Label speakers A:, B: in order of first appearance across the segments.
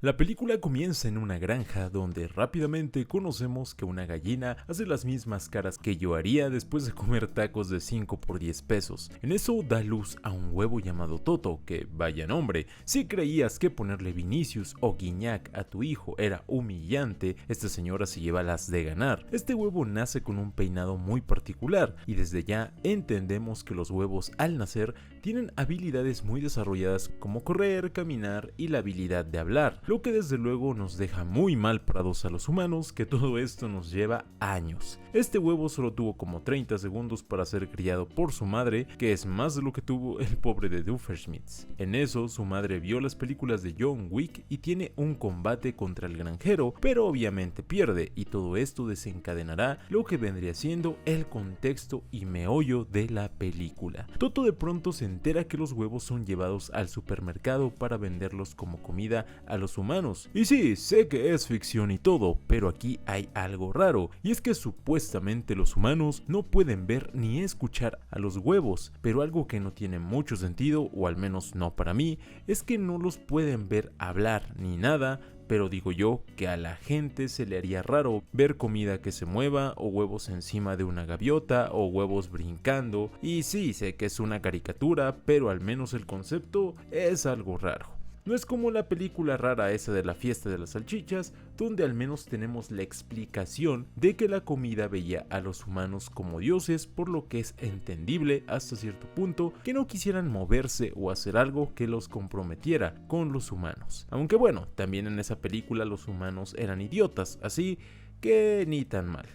A: La película comienza en una granja donde rápidamente conocemos que una gallina hace las mismas caras que yo haría después de comer tacos de 5 por 10 pesos. En eso da luz a un huevo llamado Toto, que vaya nombre. Si creías que ponerle Vinicius o Guiñac a tu hijo era humillante, esta señora se lleva las de ganar. Este huevo nace con un peinado muy particular y desde ya entendemos que los huevos al nacer tienen habilidades muy desarrolladas como correr, caminar y la habilidad de hablar, lo que desde luego nos deja muy mal parados a los humanos, que todo esto nos lleva años. Este huevo solo tuvo como 30 segundos para ser criado por su madre, que es más de lo que tuvo el pobre de Doofenshmirtz. En eso su madre vio las películas de John Wick y tiene un combate contra el granjero, pero obviamente pierde, y todo esto desencadenará lo que vendría siendo el contexto y meollo de la película. Toto de pronto se entera que los huevos son llevados al supermercado para venderlos como comida a los humanos. Y sí, sé que es ficción y todo, pero aquí hay algo raro, y es que supuestamente los humanos no pueden ver ni escuchar a los huevos, pero algo que no tiene mucho sentido, o al menos no para mí, es que no los pueden ver hablar ni nada. Pero digo yo que a la gente se le haría raro ver comida que se mueva, o huevos encima de una gaviota, o huevos brincando. Y sí, sé que es una caricatura, pero al menos el concepto es algo raro. No es como la película rara esa de la fiesta de las salchichas, donde al menos tenemos la explicación de que la comida veía a los humanos como dioses, por lo que es entendible hasta cierto punto que no quisieran moverse o hacer algo que los comprometiera con los humanos. Aunque bueno, también en esa película los humanos eran idiotas, así que ni tan mal.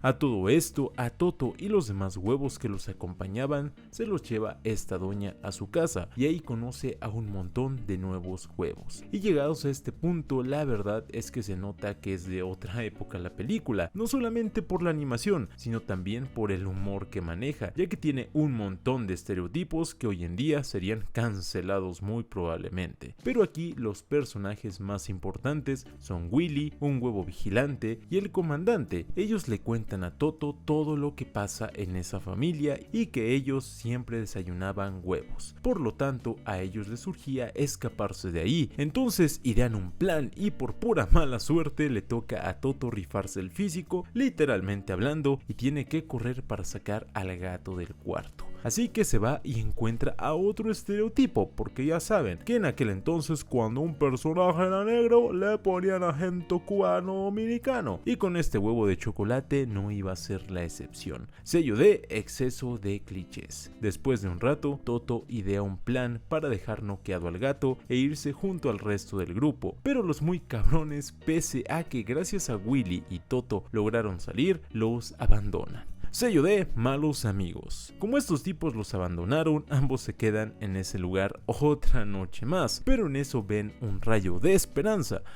A: A todo esto, a Toto y los demás huevos que los acompañaban se los lleva esta doña a su casa y ahí conoce a un montón de nuevos huevos. Y llegados a este punto, la verdad es que se nota que es de otra época la película, no solamente por la animación, sino también por el humor que maneja, ya que tiene un montón de estereotipos que hoy en día serían cancelados muy probablemente. Pero aquí los personajes más importantes son Willy, un huevo vigilante, y el comandante. Ellos le cuentan a Toto todo lo que pasa en esa familia y que ellos siempre desayunaban huevos. Por lo tanto, a ellos les surgía escaparse de ahí. Entonces idean un plan y por pura mala suerte le toca a Toto rifarse el físico, literalmente hablando, y tiene que correr para sacar al gato del cuarto. Así que se va y encuentra a otro estereotipo, porque ya saben que en aquel entonces cuando un personaje era negro le ponían acento cubano-dominicano, y con este huevo de chocolate no iba a ser la excepción. Sello de exceso de clichés. Después de un rato, Toto idea un plan para dejar noqueado al gato e irse junto al resto del grupo, pero los muy cabrones, pese a que gracias a Willy y Toto lograron salir, los abandonan. Sello de malos amigos. Como estos tipos los abandonaron, ambos se quedan en ese lugar otra noche más, pero en eso ven un rayo de esperanza,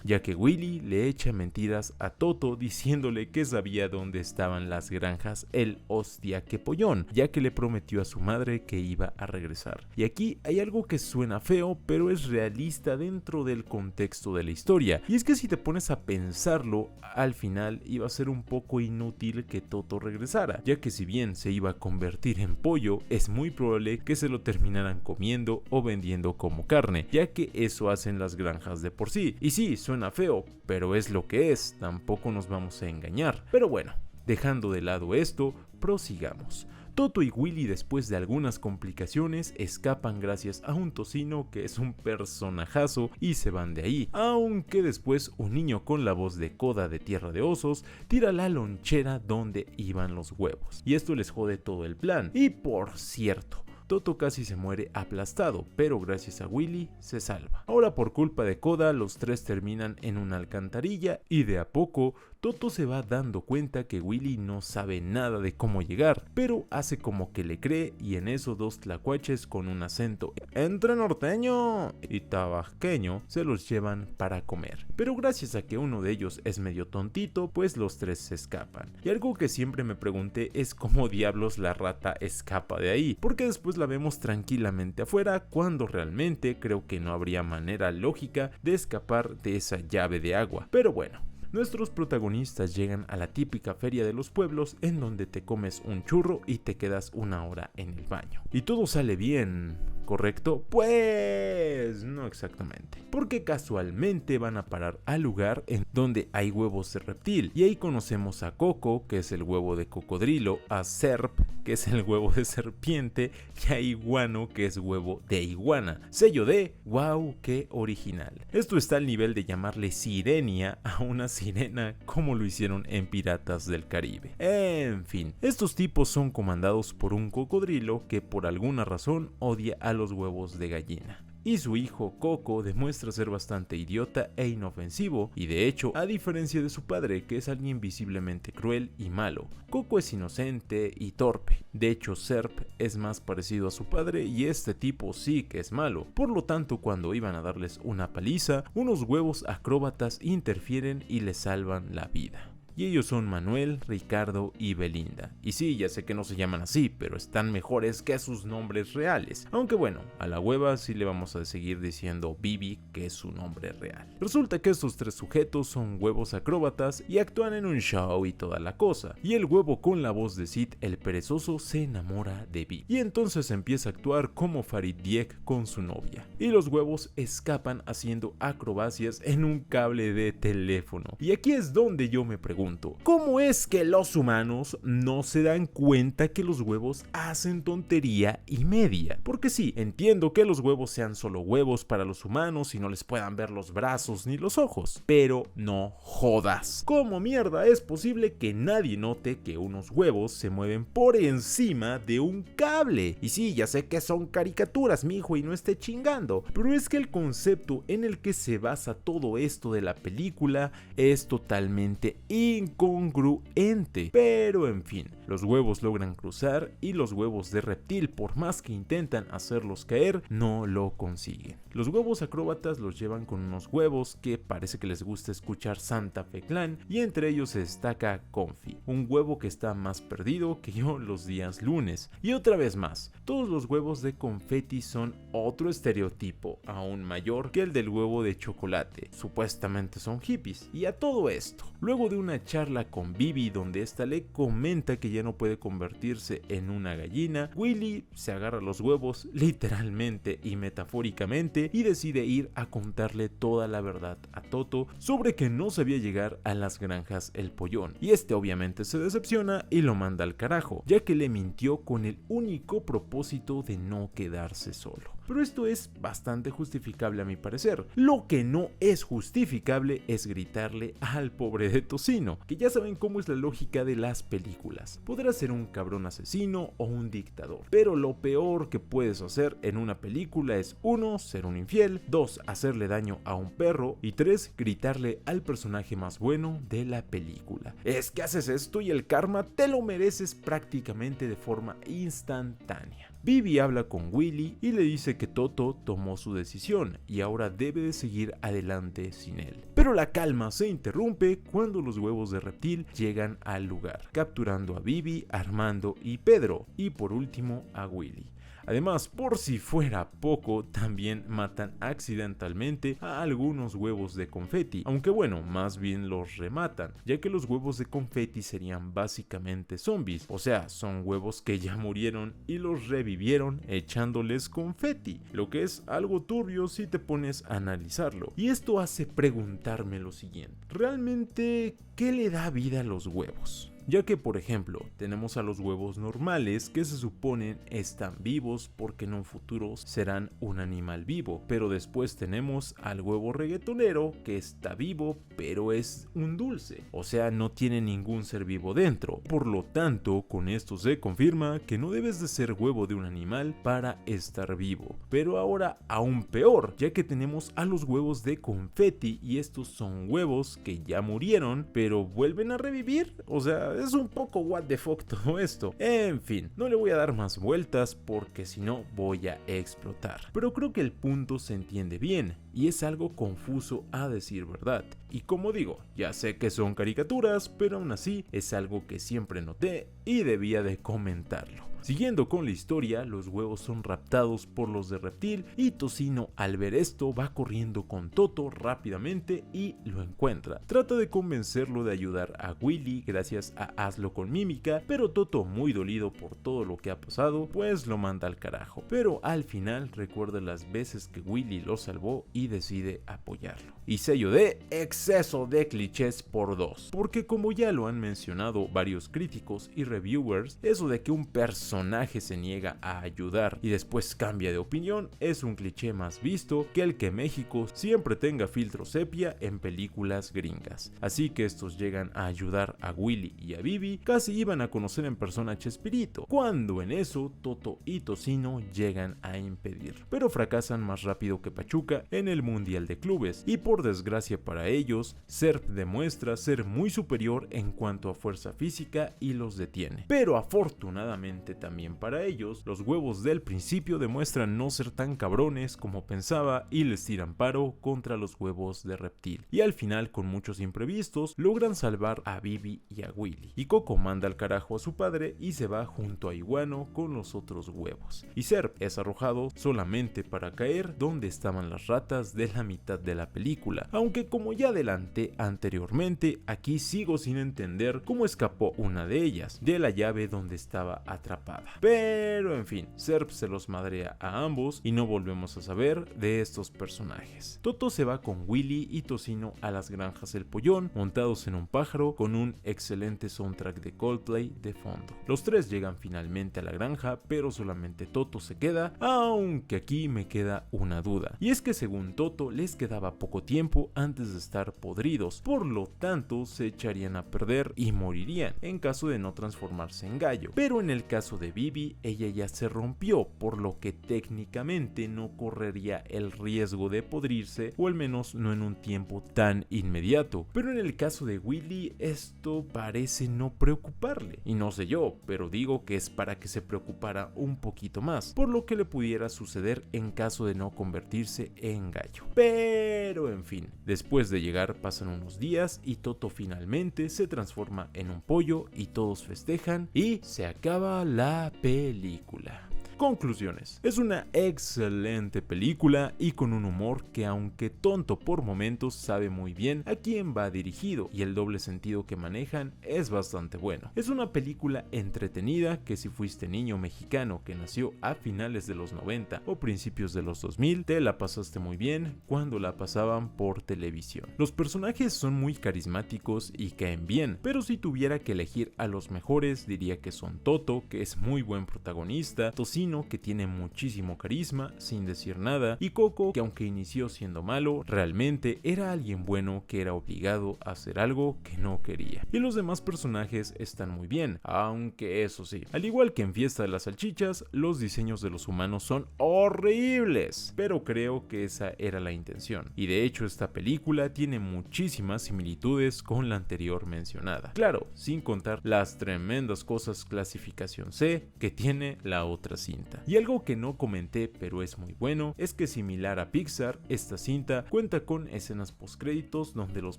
A: ya que Willy le echa mentiras a Toto diciéndole que sabía dónde estaban las granjas el hostia que pollón, ya que le prometió a su madre que iba a regresar. Y aquí hay algo que suena feo, pero es realista dentro del contexto de la historia, y es que si te pones a pensarlo, al final iba a ser un poco inútil que Toto regresara, ya que si bien se iba a convertir en pollo, es muy probable que se lo terminaran comiendo o vendiendo como carne, ya que eso hacen las granjas de por sí. Y sí, suena feo, pero es lo que es, tampoco nos vamos a engañar. Pero bueno, dejando de lado esto, prosigamos. Toto y Willy, después de algunas complicaciones, escapan gracias a un tocino que es un personajazo y se van de ahí, aunque después un niño con la voz de Koda de Tierra de Osos tira la lonchera donde iban los huevos, y esto les jode todo el plan. Y por cierto, Toto casi se muere aplastado, pero gracias a Willy se salva. Ahora por culpa de Koda, los tres terminan en una alcantarilla y de a poco Toto se va dando cuenta que Willy no sabe nada de cómo llegar, pero hace como que le cree, y en eso dos tlacuaches con un acento entre norteño y tabasqueño se los llevan para comer. Pero gracias a que uno de ellos es medio tontito, pues los tres se escapan. Y algo que siempre me pregunté es cómo diablos la rata escapa de ahí, porque después la vemos tranquilamente afuera, cuando realmente creo que no habría manera lógica de escapar de esa llave de agua. Pero bueno, nuestros protagonistas llegan a la típica feria de los pueblos, en donde te comes un churro y te quedas una hora en el baño. Y todo sale bien, ¿correcto? Pues exactamente, porque casualmente van a parar al lugar en donde hay huevos de reptil, y ahí conocemos a Coco, que es el huevo de cocodrilo, a Serp, que es el huevo de serpiente, y a Iguano, que es huevo de iguana. Sello de wow, qué original. Esto está al nivel de llamarle Sirenia a una sirena, como lo hicieron en Piratas del Caribe. En fin, estos tipos son comandados por un cocodrilo que por alguna razón odia a los huevos de gallina. Y su hijo Coco demuestra ser bastante idiota e inofensivo, y de hecho, a diferencia de su padre, que es alguien visiblemente cruel y malo, Coco es inocente y torpe. De hecho, Serp es más parecido a su padre y este tipo sí que es malo. Por lo tanto, cuando iban a darles una paliza, unos huevos acróbatas interfieren y les salvan la vida. Y ellos son Manuel, Ricardo y Belinda. Y sí, ya sé que no se llaman así, pero están mejores que sus nombres reales. Aunque bueno, a la hueva sí le vamos a seguir diciendo Bibi, que es su nombre real. Resulta que estos tres sujetos son huevos acróbatas y actúan en un show y toda la cosa. Y el huevo con la voz de Sid el perezoso se enamora de Bibi. Y entonces empieza a actuar como Farid Diek con su novia. Y los huevos escapan haciendo acrobacias en un cable de teléfono. Y aquí es donde yo me pregunto, ¿cómo es que los humanos no se dan cuenta que los huevos hacen tontería y media? Porque sí, entiendo que los huevos sean solo huevos para los humanos y no les puedan ver los brazos ni los ojos, pero no jodas. ¿Cómo mierda es posible que nadie note que unos huevos se mueven por encima de un cable? Y sí, ya sé que son caricaturas, mijo, y no esté chingando, pero es que el concepto en el que se basa todo esto de la película es totalmente incongruente. Pero en fin, los huevos logran cruzar y los huevos de reptil, por más que intentan hacerlos caer, no lo consiguen. Los huevos acróbatas los llevan con unos huevos que parece que les gusta escuchar Santa Fe Clan, y entre ellos se destaca Confi, un huevo que está más perdido que yo los días lunes. Y otra vez más, todos los huevos de confeti son otro estereotipo aún mayor que el del huevo de chocolate. Supuestamente son hippies. Y a todo esto, luego de una charla con Bibi donde esta le comenta que ya no puede convertirse en una gallina, Willy se agarra los huevos literalmente y metafóricamente y decide ir a contarle toda la verdad a Toto sobre que no sabía llegar a las granjas El Pollón, y este obviamente se decepciona y lo manda al carajo, ya que le mintió con el único propósito de no quedarse solo. Pero esto es bastante justificable a mi parecer. Lo que no es justificable es gritarle al pobre de Tocino, que ya saben cómo es la lógica de las películas. Podrás ser un cabrón asesino o un dictador, pero lo peor que puedes hacer en una película es 1. Ser un infiel, 2. Hacerle daño a un perro, y 3. Gritarle al personaje más bueno de la película. Es que haces esto y el karma te lo mereces prácticamente de forma instantánea. Bibi habla con Willy y le dice que Toto tomó su decisión y ahora debe de seguir adelante sin él. Pero la calma se interrumpe cuando los huevos de reptil llegan al lugar, capturando a Bibi, Armando y Pedro, y por último a Willy. Además, por si fuera poco, también matan accidentalmente a algunos huevos de confeti, aunque bueno, más bien los rematan, ya que los huevos de confeti serían básicamente zombies, o sea, son huevos que ya murieron y los revivieron echándoles confeti, lo que es algo turbio si te pones a analizarlo. Y esto hace preguntarme lo siguiente: ¿realmente qué le da vida a los huevos? Ya que, por ejemplo, tenemos a los huevos normales que se suponen están vivos porque en un futuro serán un animal vivo, pero después tenemos al huevo reggaetonero que está vivo pero es un dulce, o sea, no tiene ningún ser vivo dentro. Por lo tanto, con esto se confirma que no debes de ser huevo de un animal para estar vivo. Pero ahora aún peor, ya que tenemos a los huevos de confeti, y estos son huevos que ya murieron pero vuelven a revivir, o sea, es un poco what the fuck todo esto. En fin, no le voy a dar más vueltas porque si no voy a explotar. Pero creo que el punto se entiende bien y es algo confuso a decir verdad. Y como digo, ya sé que son caricaturas, pero aún así es algo que siempre noté y debía de comentarlo. Siguiendo con la historia, los huevos son raptados por los de Reptil y Tocino al ver esto va corriendo con Toto rápidamente y lo encuentra. Trata de convencerlo de ayudar a Willy gracias a hazlo con mímica, pero Toto, muy dolido por todo lo que ha pasado, pues lo manda al carajo. Pero al final recuerda las veces que Willy lo salvó y decide apoyarlo. Y sello de exceso de clichés por 2, porque como ya lo han mencionado varios críticos y reviewers, eso de que un personaje se niega a ayudar y después cambia de opinión es un cliché más visto que el que México siempre tenga filtro sepia en películas gringas. Así que estos llegan a ayudar a Willy y a Vivi, casi iban a conocer en persona a Chespirito, cuando en eso Toto y Tocino llegan a impedir, pero fracasan más rápido que Pachuca en el Mundial de Clubes y por desgracia para ellos, Serp demuestra ser muy superior en cuanto a fuerza física y los detiene. Pero afortunadamente también para ellos, los huevos del principio demuestran no ser tan cabrones como pensaba y les tiran paro contra los huevos de Reptil. Y al final, con muchos imprevistos, logran salvar a Vivi y a Willy. Y Coco manda al carajo a su padre y se va junto a Iguano con los otros huevos. Y Serp es arrojado solamente para caer donde estaban las ratas de la mitad de la película. Aunque como ya adelanté anteriormente, aquí sigo sin entender cómo escapó una de ellas, de la llave donde estaba atrapada. Pero en fin, Serp se los madrea a ambos y no volvemos a saber de estos personajes. Toto se va con Willy y Tocino a las granjas El Pollón, montados en un pájaro con un excelente soundtrack de Coldplay de fondo. Los tres llegan finalmente a la granja, pero solamente Toto se queda, aunque aquí me queda una duda. Y es que según Toto les quedaba poco tiempo antes de estar podridos, por lo tanto se echarían a perder y morirían en caso de no transformarse en gallo. Pero en el caso de Vivi, ella ya se rompió, por lo que técnicamente no correría el riesgo de podrirse, o al menos no en un tiempo tan inmediato. Pero en el caso de Willy, esto parece no preocuparle. Y no sé yo, pero digo que es para que se preocupara un poquito más, por lo que le pudiera suceder en caso de no convertirse en gallo. Pero en fin, después de llegar pasan unos días y Toto finalmente se transforma en un pollo y todos festejan y se acaba la película. Conclusiones. Es una excelente película y con un humor que, aunque tonto por momentos, sabe muy bien a quién va dirigido y el doble sentido que manejan es bastante bueno. Es una película entretenida que si fuiste niño mexicano que nació a finales de los 90 o principios de los 2000, te la pasaste muy bien cuando la pasaban por televisión. Los personajes son muy carismáticos y caen bien, pero si tuviera que elegir a los mejores diría que son Toto, que es muy buen protagonista, Tocino, que tiene muchísimo carisma sin decir nada, y Coco, que aunque inició siendo malo, realmente era alguien bueno que era obligado a hacer algo que no quería. Y los demás personajes están muy bien, aunque eso sí, al igual que en Fiesta de las Salchichas, los diseños de los humanos son horribles, pero creo que esa era la intención, y de hecho esta película tiene muchísimas similitudes con la anterior mencionada, claro, sin contar las tremendas cosas clasificación C que tiene la otra cinta. Y algo que no comenté pero es muy bueno es que, similar a Pixar, esta cinta cuenta con escenas postcréditos donde los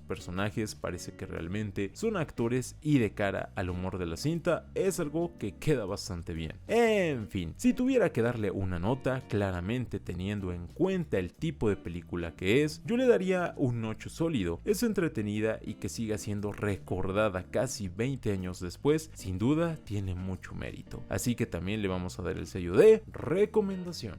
A: personajes parece que realmente son actores, y de cara al humor de la cinta es algo que queda bastante bien. En fin, si tuviera que darle una nota, claramente teniendo en cuenta el tipo de película que es, yo le daría un 8 sólido. Es entretenida y que siga siendo recordada casi 20 años después, sin duda tiene mucho mérito. Así que también le vamos a dar el sello de recomendación.